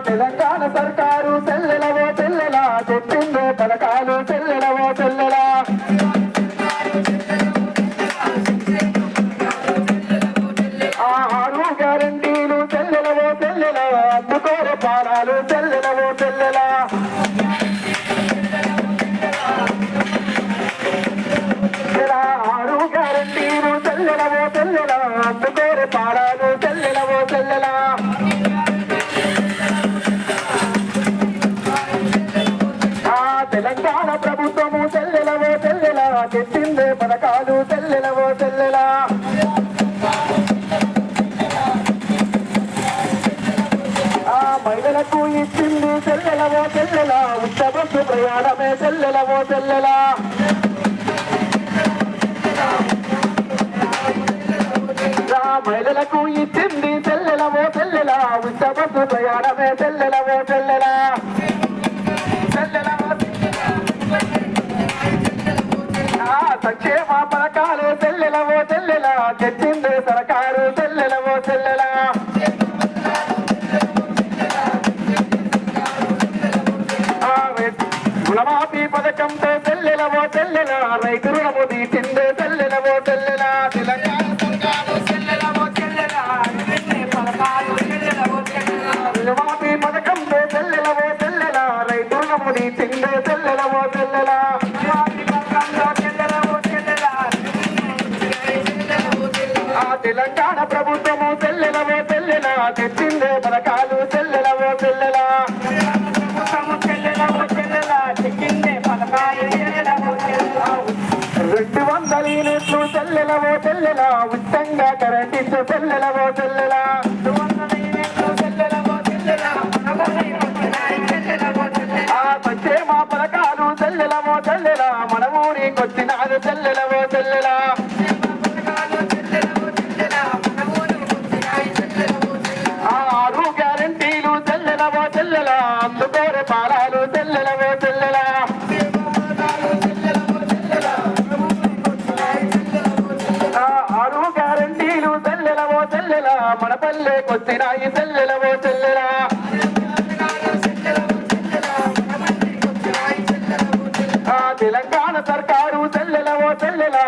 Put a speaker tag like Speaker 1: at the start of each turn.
Speaker 1: తెలంగాణ సర్కారు చెల్లెలవో చెల్లెలా చెప్పిందో పథకాలు చెల్లెలవో చెల్లెలా ఆరు గ్యారంటీలు చెల్లెలవో చెల్లెలా అందుకోరే పాలాలు చెల్లెలవో చెల్లెలా ఆరు గ్యారంటీలు చెల్లెలవో చెల్లెలా అందుకోరే పాలాలు చెల్లెలవో చెల్లెలా తెలంగాణ ప్రభుత్వము చెల్లెలవో చెల్లెలా తెచ్చిందే పథకాలు చెల్లెలవో చెల్లెలా మహిళలకు ఇచ్చింది చెల్లెలవో చెల్లెలా ఉత్తబస్సు ప్రయాణమే చెల్లెలవో చెల్లెలా మహిళలకు ఇచ్చింది చెల్లెలవో చెల్లెలా ఉత్తబస్సు ప్రయాణమే చెల్లెలవో చెల్లెలా సంక్షేమ పథకాలు చెల్లెలవో చెల్లెలా తెచ్చిందే సరకారు చెల్లెలవో చెల్లెలా రుణమాఫీ పథకంతో చెల్లెలవో చెల్లెలా రైతు రుణము తీసిందే చెల్లెలవో చెల్లెలా తెలంగాణ సర్కారు చెల్లెలవో చెల్లెలా రుణమాఫీ పథకంతో చెల్లెలవో చెల్లెలా రైతు రుణము తీసిందే చెల్లెలవో చెల్లెలా తెలంగాణ ప్రభుత్వము చెల్లెలవో చెల్లెలా తెచ్చిందే పథకాలు చెల్లెలవో చెల్లెలా రెండు వందల యూనిట్లు చెల్లెలవో చెల్లెలా ఉచితంగా కరెంట్ ఇచ్చే చెల్లెలవో చెల్లెలా సంక్షేమ పథకాలు చెల్లెలవో చెల్లెలా మన ఊరికొచ్చినారు చెల్లెలవో చెల్లెలా ఆరు గ్యారంటీలు చెల్లెలవో చెల్లెలా అందుకోరే పాలాలు చెల్లెలవో చెల్లెలా ఆరు గ్యారంటీలు చెల్లెలవో చెల్లెలా మన పల్లెకొచ్చినాయి చెల్లెలవో చెల్లెలా తెలంగాణ సర్కారు చెల్లెలవో చెల్లెలా